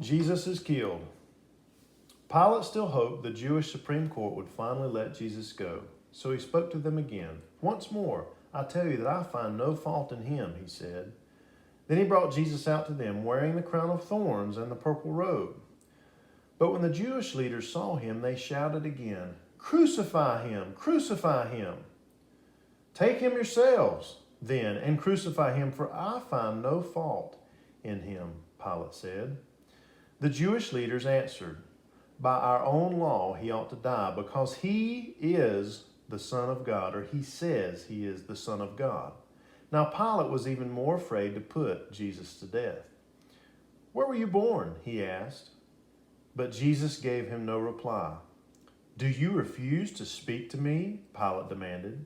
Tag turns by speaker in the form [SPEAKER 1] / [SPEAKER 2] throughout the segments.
[SPEAKER 1] Jesus is killed. Pilate still hoped the Jewish Supreme Court would finally let Jesus go, so he spoke to them again. "Once more, I tell you that I find no fault in him," he said. Then he brought Jesus out to them, wearing the crown of thorns and the purple robe. But when the Jewish leaders saw him, they shouted again, "Crucify him! Crucify him!" "Take him yourselves, then, and crucify him, for I find no fault in him," Pilate said. The Jewish leaders answered, "By our own law he ought to die, because he is the Son of God," or he says he is the Son of God. Now Pilate was even more afraid to put Jesus to death. "Where were you born?" he asked. But Jesus gave him no reply. "Do you refuse to speak to me?" Pilate demanded.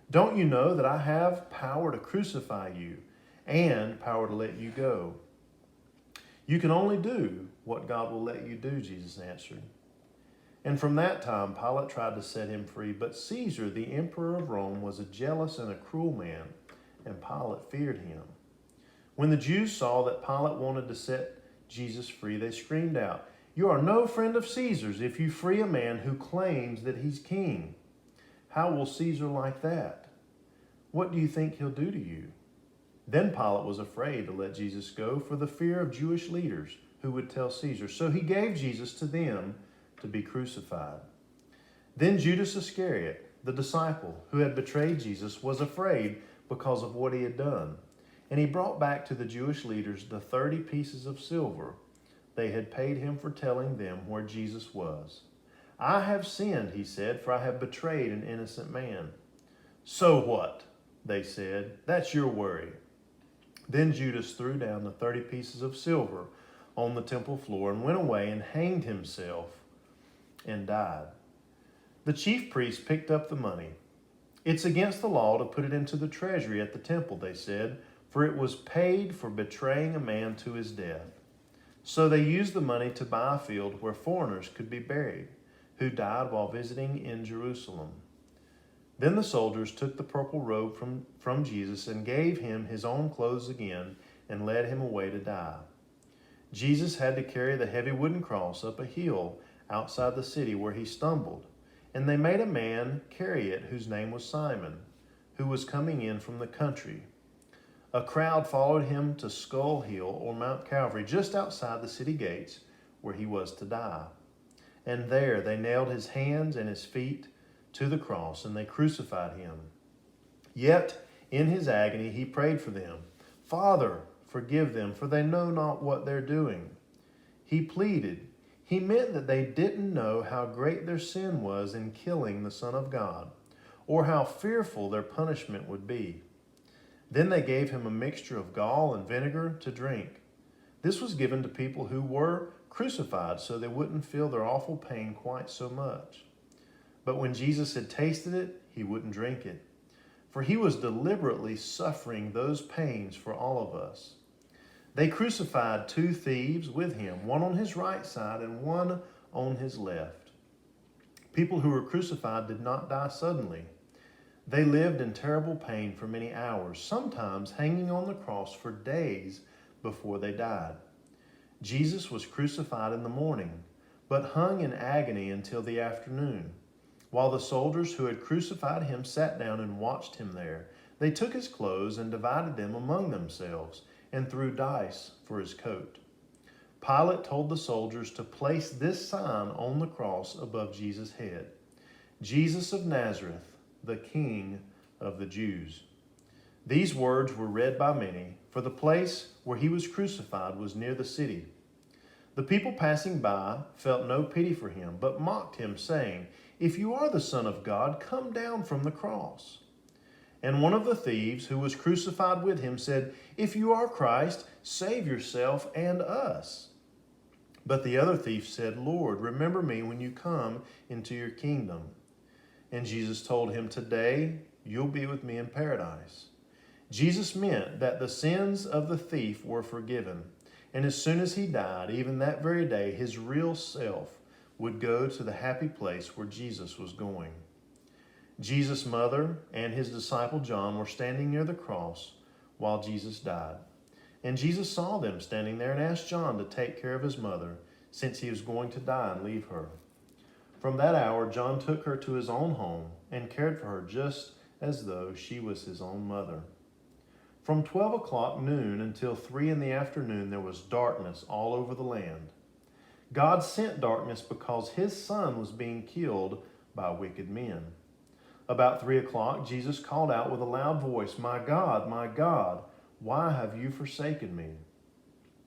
[SPEAKER 1] "Don't you know that I have power to crucify you and power to let you go?" "You can only do what God will let you do," Jesus answered. And from that time, Pilate tried to set him free, but Caesar, the emperor of Rome, was a jealous and a cruel man, and Pilate feared him. When the Jews saw that Pilate wanted to set Jesus free, they screamed out, "You are no friend of Caesar's if you free a man who claims that he's king. How will Caesar like that? What do you think he'll do to you?" Then Pilate was afraid to let Jesus go for the fear of Jewish leaders who would tell Caesar. So he gave Jesus to them to be crucified. Then Judas Iscariot, the disciple who had betrayed Jesus, was afraid because of what he had done. And he brought back to the Jewish leaders the 30 pieces of silver they had paid him for telling them where Jesus was. "I have sinned," he said, "for I have betrayed an innocent man." "So what?" they said. "That's your worry." Then Judas threw down the 30 pieces of silver on the temple floor and went away and hanged himself and died. The chief priests picked up the money. "It's against the law to put it into the treasury at the temple," they said, "for it was paid for betraying a man to his death." So they used the money to buy a field where foreigners could be buried, who died while visiting in Jerusalem. Then the soldiers took the purple robe from Jesus and gave him his own clothes again and led him away to die. Jesus had to carry the heavy wooden cross up a hill outside the city where he stumbled, and they made a man carry it whose name was Simon, who was coming in from the country. A crowd followed him to Skull Hill or Mount Calvary, just outside the city gates where he was to die. And there they nailed his hands and his feet to the cross, and they crucified him. Yet in his agony he prayed for them, "Father, forgive them, for they know not what they're doing." He pleaded. He meant that they didn't know how great their sin was in killing the Son of God, or how fearful their punishment would be. Then they gave him a mixture of gall and vinegar to drink. This was given to people who were crucified so they wouldn't feel their awful pain quite so much. But when Jesus had tasted it, he wouldn't drink it, for he was deliberately suffering those pains for all of us. They crucified 2 thieves with him, one on his right side and one on his left. People who were crucified did not die suddenly. They lived in terrible pain for many hours, sometimes hanging on the cross for days before they died. Jesus was crucified in the morning, but hung in agony until the afternoon. While the soldiers who had crucified him sat down and watched him there, they took his clothes and divided them among themselves and threw dice for his coat. Pilate told the soldiers to place this sign on the cross above Jesus' head: "Jesus of Nazareth, the King of the Jews." These words were read by many, for the place where he was crucified was near the city. The people passing by felt no pity for him, but mocked him, saying, "If you are the Son of God, come down from the cross." And one of the thieves who was crucified with him said, "If you are Christ, save yourself and us." But the other thief said, "Lord, remember me when you come into your kingdom." And Jesus told him, "Today you'll be with me in paradise." Jesus meant that the sins of the thief were forgiven. And as soon as he died, even that very day, his real self would go to the happy place where Jesus was going. Jesus' mother and his disciple John were standing near the cross while Jesus died. And Jesus saw them standing there and asked John to take care of his mother, since he was going to die and leave her. From that hour, John took her to his own home and cared for her just as though she was his own mother. From 12 o'clock noon until 3 in the afternoon, there was darkness all over the land. God sent darkness because his son was being killed by wicked men. About 3 o'clock, Jesus called out with a loud voice, my God, why have you forsaken me?"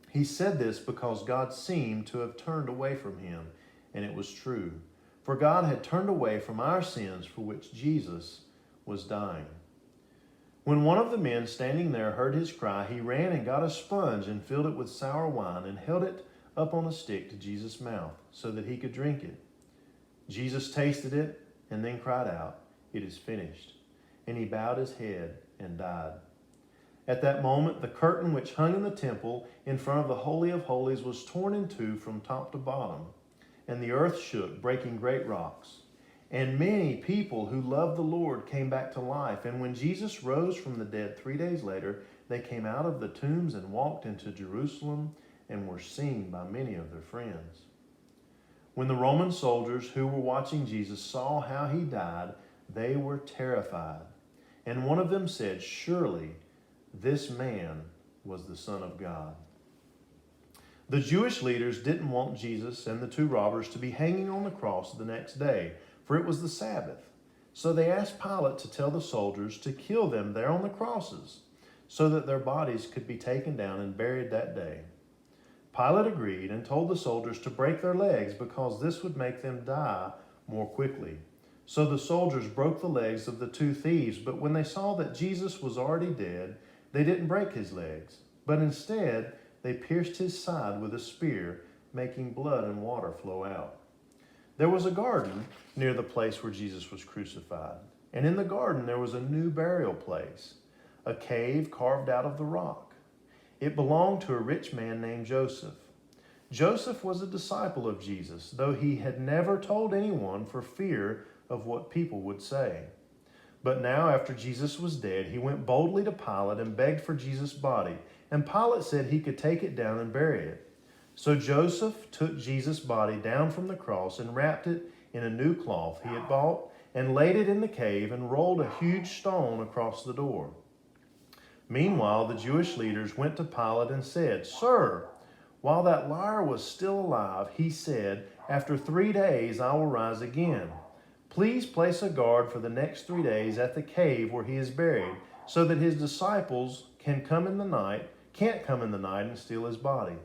[SPEAKER 1] He said this because God seemed to have turned away from him, and it was true. For God had turned away from our sins for which Jesus was dying. When one of the men standing there heard his cry, he ran and got a sponge and filled it with sour wine and held it up on a stick to Jesus' mouth so that he could drink it. Jesus tasted it and then cried out, "It is finished." And he bowed his head and died. At that moment, the curtain which hung in the temple in front of the Holy of Holies was torn in two from top to bottom, and the earth shook, breaking great rocks. And many people who loved the Lord came back to life. And when Jesus rose from the dead 3 days later, they came out of the tombs and walked into Jerusalem and were seen by many of their friends. When the Roman soldiers who were watching Jesus saw how he died, they were terrified. And one of them said, "Surely this man was the Son of God." The Jewish leaders didn't want Jesus and the two robbers to be hanging on the cross the next day, for it was the Sabbath. So they asked Pilate to tell the soldiers to kill them there on the crosses, so that their bodies could be taken down and buried that day. Pilate agreed and told the soldiers to break their legs because this would make them die more quickly. So the soldiers broke the legs of the two thieves, but when they saw that Jesus was already dead, they didn't break his legs, but instead they pierced his side with a spear, making blood and water flow out. There was a garden near the place where Jesus was crucified, and in the garden there was a new burial place, a cave carved out of the rock. It belonged to a rich man named Joseph. Joseph was a disciple of Jesus, though he had never told anyone for fear of what people would say. But now, after Jesus was dead, he went boldly to Pilate and begged for Jesus' body, and Pilate said he could take it down and bury it. So Joseph took Jesus' body down from the cross and wrapped it in a new cloth he had bought and laid it in the cave and rolled a huge stone across the door. Meanwhile, the Jewish leaders went to Pilate and said, "Sir, while that liar was still alive, he said, 'After 3 days I will rise again.' Please place a guard for the next 3 days at the cave where he is buried, so that his disciples can't come in the night and steal his body.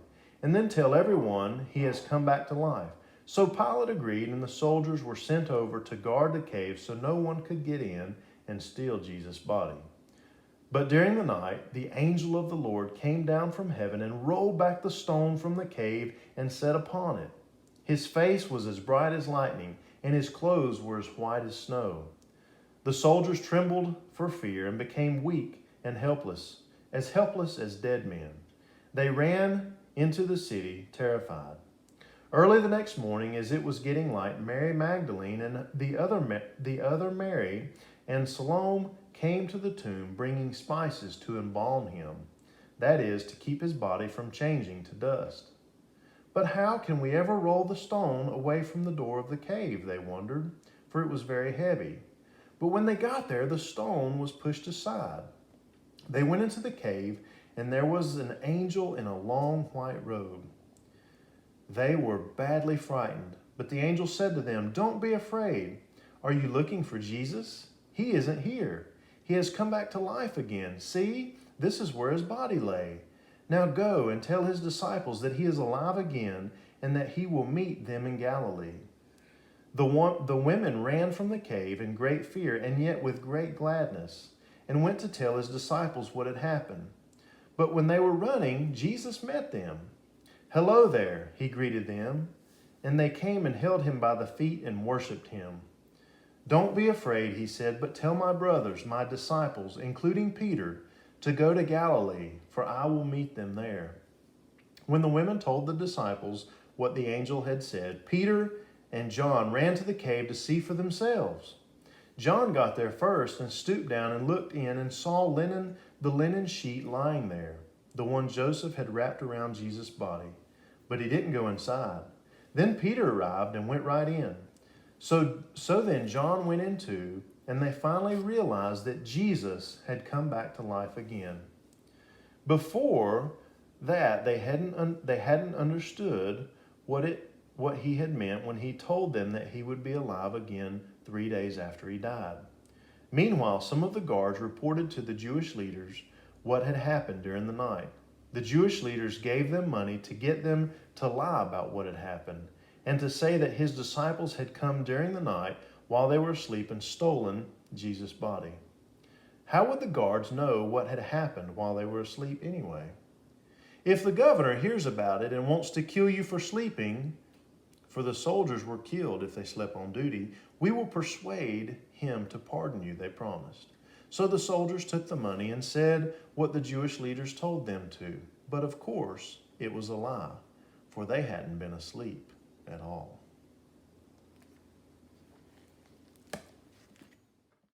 [SPEAKER 1] And then tell everyone he has come back to life." So Pilate agreed, and the soldiers were sent over to guard the cave so no one could get in and steal Jesus' body. But during the night, the angel of the Lord came down from heaven and rolled back the stone from the cave and sat upon it. His face was as bright as lightning, and his clothes were as white as snow. The soldiers trembled for fear and became weak and helpless as dead men. They ran into the city, terrified. Early the next morning, as it was getting light, Mary Magdalene and the other Mary and Salome came to the tomb, bringing spices to embalm him, that is, to keep his body from changing to dust. "But how can we ever roll the stone away from the door of the cave?" they wondered, for it was very heavy. But when they got there, the stone was pushed aside. They went into the cave, and there was an angel in a long white robe. They were badly frightened, but the angel said to them, "Don't be afraid. Are you looking for Jesus? He isn't here. He has come back to life again. See, this is where his body lay. Now go and tell his disciples that he is alive again and that he will meet them in Galilee." The women ran from the cave in great fear and yet with great gladness, and went to tell his disciples what had happened. But when they were running, Jesus met them. "Hello there," he greeted them, and they came and held him by the feet and worshiped him. "Don't be afraid," he said, "but tell my brothers, my disciples, including Peter, to go to Galilee, for I will meet them there." When the women told the disciples what the angel had said, Peter and John ran to the cave to see for themselves. John got there first and stooped down and looked in and saw the linen sheet lying there. the one Joseph had wrapped around Jesus' body, but he didn't go inside. Then Peter arrived and went right in. So then John went in too, and they finally realized that Jesus had come back to life again. Before that, they hadn't understood what he had meant when he told them that he would be alive again 3 days after he died. Meanwhile, some of the guards reported to the Jewish leaders what had happened during the night. The Jewish leaders gave them money to get them to lie about what had happened and to say that his disciples had come during the night while they were asleep and stolen Jesus' body. How would the guards know what had happened while they were asleep anyway? If the governor hears about it and wants to kill you for sleeping, for the soldiers were killed if they slept on duty, we will persuade him to pardon you, they promised. So the soldiers took the money and said what the Jewish leaders told them to. But of course, it was a lie, for they hadn't been asleep at all.